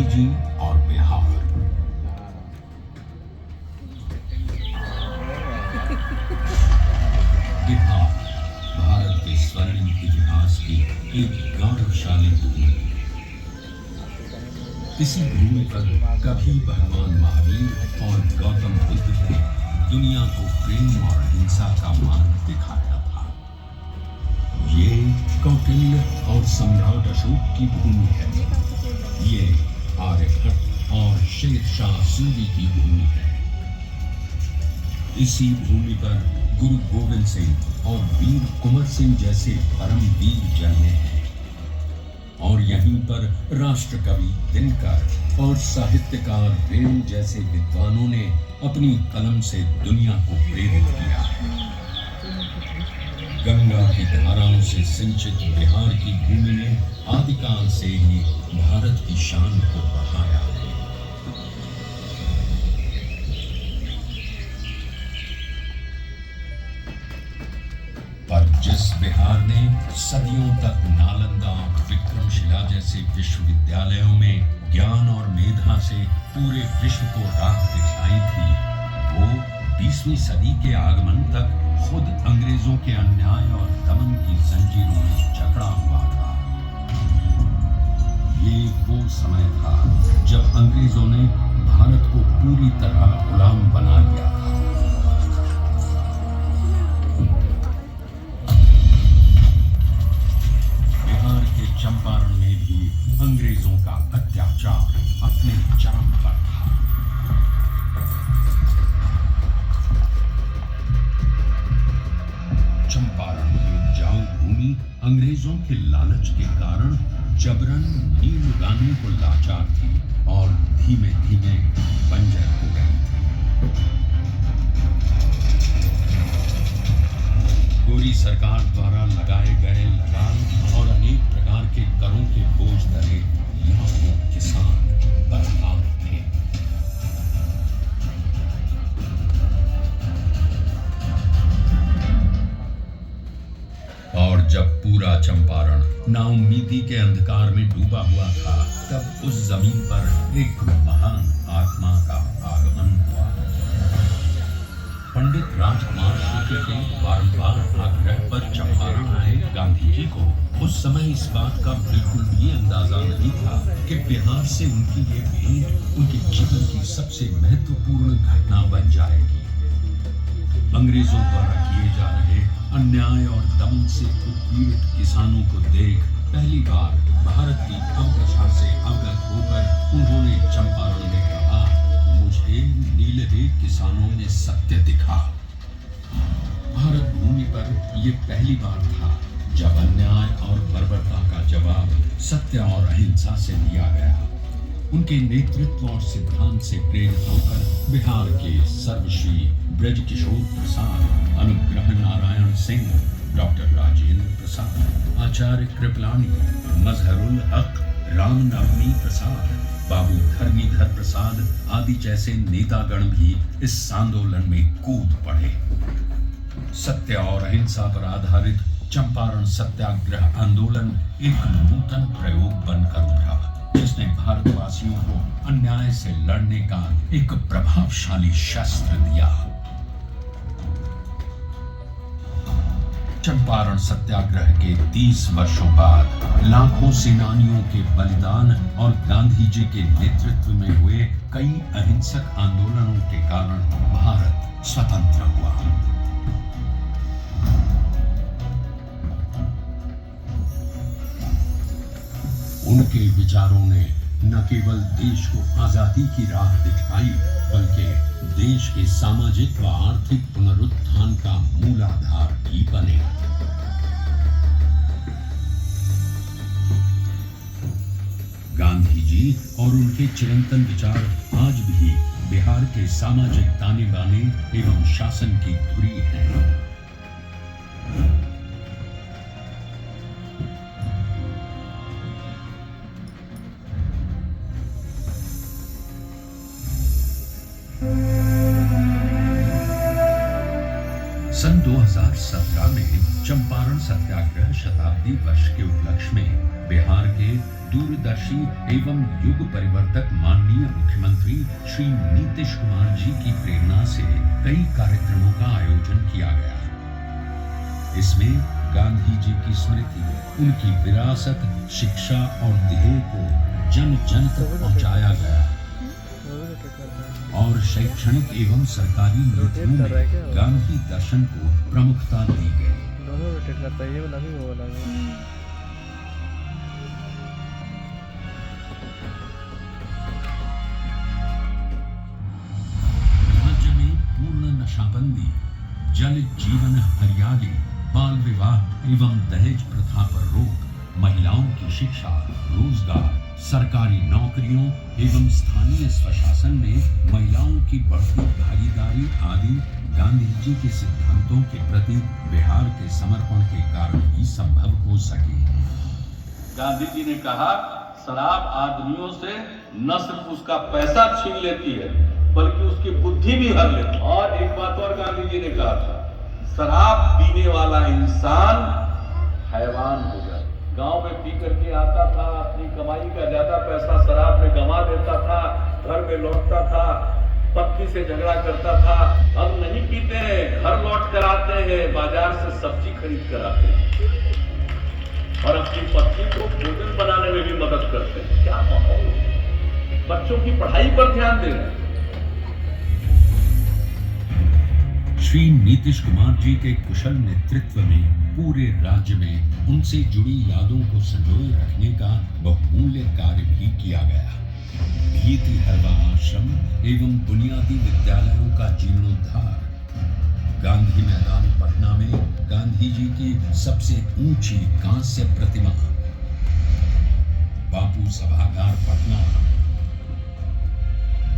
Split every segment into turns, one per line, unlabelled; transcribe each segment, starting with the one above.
गांधी जी और बिहार। बिहार भारत के स्वर्णिम इतिहास की एक गौरवशाली भूमि। इसी भूमि पर कभी भगवान महावीर और गौतम बुद्ध ने दुनिया को प्रेम और हिंसा का मार्ग दिखाया था। ये कौटिल्य और सम्राट अशोक की भूमि है। ये आर्यभट्ट और शेरशाह सूरी की भूमि है। इसी भूमि पर गुरु गोविंद सिंह और वीर कुंवर सिंह जैसे परम वीर जन्मे हैं। और यहीं पर राष्ट्र कवि दिनकर और साहित्यकार रेणु जैसे विद्वानों ने अपनी कलम से दुनिया को प्रेरित किया है। गंगा की धाराओं से सिंचित बिहार की भूमि ने आदिकाल से ही भारत की शान को बढ़ाया है। पर जिस बिहार ने सदियों तक नालंदा, विक्रमशिला जैसे विश्वविद्यालयों में ज्ञान और मेधा से पूरे विश्व को राह दिखाई थी, वो 20वीं सदी के आगमन तक खुद अंग्रेजों के अन्याय और दमन की जंजीरों में जकड़ा हुआ था। ये वो समय था जब अंग्रेजों ने भारत को पूरी तरह गुलाम बना लिया था। बिहार के चंपारण में भी अंग्रेजों का अत्याचार अपने चरम पर था। चंपारण की उपजाऊ भूमि अंग्रेजों के लालच के कारण जबरन नील उगाने को लाचार थी और धीमे धीमे बंजर हो गई थी। गोरी सरकार द्वारा लगाए गए लगान और अनेक प्रकार के करों के बोझ तले लाखों किसान बर्बाद थे। और जब पूरा चंपारण नाउम्मीदी के अंधकार में डूबा हुआ था, तब उस जमीन पर एक महान आत्मा का आगमन हुआ। पंडित राजकुमार शुक्ल के बारंबार आग्रह पर चंपारण आए गांधी जी को उस समय इस बात का बिल्कुल भी अंदाजा नहीं था कि बिहार से उनकी ये भेंट उनके जीवन की सबसे महत्वपूर्ण घटना बन जाएगी। अंग्रेजों द्वारा किए जा रहे अन्याय और दमन से उत्पीड़ित किसानों को देख पहली बार भारत की दुर्दशा से अवगत होकर उन्होंने चंपारण में कहा, मुझे नीलहे किसानों ने सत्य दिखा। भारत भूमि पर यह पहली बार था जब अन्याय और बर्बरता का जवाब सत्य और अहिंसा से दिया गया। उनके नेतृत्व और सिद्धांत से प्रेरित होकर बिहार के सर्वश्री ब्रजकिशोर प्रसाद, अनुग्रह नारायण सिंह, डॉक्टर राजेंद्र प्रसाद, आचार्य कृपलानी, मजहरुल हक, रामनवमी प्रसाद, बाबू धर्मीधर प्रसाद आदि जैसे नेतागण भी इस आंदोलन में कूद पड़े। सत्य और अहिंसा पर आधारित चंपारण सत्याग्रह आंदोलन एक नूतन प्रयोग बनकर उभरा, जिसने भारतवासियों को अन्याय से लड़ने का एक प्रभावशाली शस्त्र दिया। चंपारण सत्याग्रह के 30 वर्षों बाद लाखों सेनानियों के बलिदान और गांधी जी के नेतृत्व में हुए कई अहिंसक आंदोलनों के कारण भारत स्वतंत्र हुआ। उनके विचारों ने न केवल देश को आजादी की राह दिखाई, बल्कि देश के सामाजिक व आर्थिक पुनरुत्थान का मूलाधार भी बने। गांधी जी और उनके चिरंतन विचार आज भी बिहार के सामाजिक ताने बाने एवं शासन की धुरी है। सन 2017 में चंपारण सत्याग्रह शताब्दी वर्ष के उपलक्ष्य में बिहार के दूरदर्शी एवं युग परिवर्तक माननीय मुख्यमंत्री श्री नीतीश कुमार जी की प्रेरणा से कई कार्यक्रमों का आयोजन किया गया। इसमें गांधी जी की स्मृति, उनकी विरासत, शिक्षा और ध्येय को जन जन तक पहुंचाया गया और शैक्षणिक एवं सरकारी नीतियों में गांधी दर्शन को प्रमुखता दी गई। राज्य में पूर्ण नशाबंदी, जल जीवन हरियाली, बाल विवाह एवं दहेज प्रथा पर रोक, महिलाओं की शिक्षा, रोजगार, सरकारी नौकरियों एवं स्थानीय स्वशासन में महिलाओं की बढ़ती भागीदारी आदि गांधी जी के सिद्धांतों के प्रति बिहार के समर्पण के कारण ही संभव हो सके।
गांधी जी ने कहा, शराब आदमियों से न सिर्फ उसका पैसा छीन लेती है बल्कि उसकी बुद्धि भी हर लेती है। और एक बात और गांधी जी ने कहा था, शराब पीने वाला इंसान हैवान हो जाए। गांव में पी करके आता था, अपनी कमाई का ज्यादा पैसा शराब में गंवा देता था, घर में लौटता था, पत्नी से झगड़ा करता था। अब नहीं पीते हैं, घर लौट कर आते हैं, बाजार से सब्जी खरीद कर आते हैं और अपनी पत्नी को भोजन बनाने में भी मदद करते हैं। क्या माहौल, बच्चों की पढ़ाई पर ध्यान दे रहे हैं।
श्री नीतीश कुमार जी के कुशल नेतृत्व में पूरे राज्य में उनसे जुड़ी यादों को संजोए रखने का बहुमूल्य कार्य भी किया गया। भीति हरवा आश्रम एवं बुनियादी विद्यालयों का जीर्णोद्धार, गांधी मैदान पटना में गांधी जी की सबसे ऊंची कांस्य प्रतिमा, बापू सभागार पटना,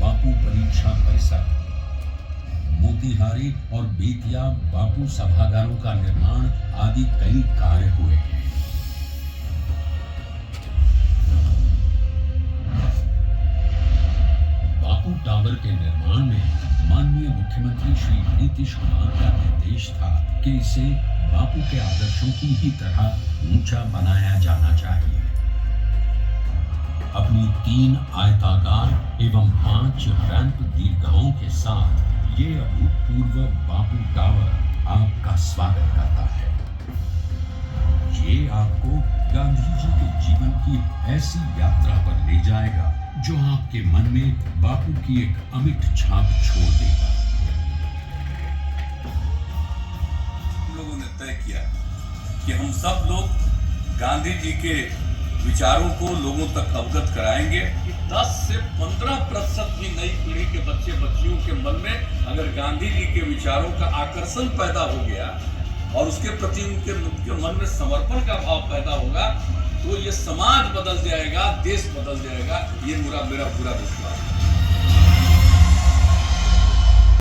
बापू परीक्षा परिसर, मोतिहारी और बेतिया बापू सभागारों का निर्माण आदि कई कार्य हुए हैं। बापू टावर के निर्माण में माननीय मुख्यमंत्री श्री नीतीश कुमार का निर्देश था कि इसे बापू के आदर्शों की ही तरह ऊंचा बनाया जाना चाहिए। अपनी 3 आयताकार एवं 5 रैंप दीर्घाओं के साथ ये अभूतपूर्व बापू टावर आपका स्वागत करता है। ये आपको गांधी जी के जीवन की ऐसी यात्रा पर ले जाएगा जो आपके मन में बापू की एक अमिट छाप छोड़ देगा।
हम लोगों ने तय किया कि हम सब लोग गांधी जी के विचारों को लोगों तक अवगत कराएंगे कि 10 से 15% भी नई पीढ़ी के बच्चे बच्चियों के मन में अगर गांधी जी के विचारों का आकर्षण पैदा हो गया और उसके प्रति उनके मन में समर्पण का भाव पैदा होगा तो ये समाज बदल जाएगा, देश बदल जाएगा। ये मेरा पूरा विश्वास है।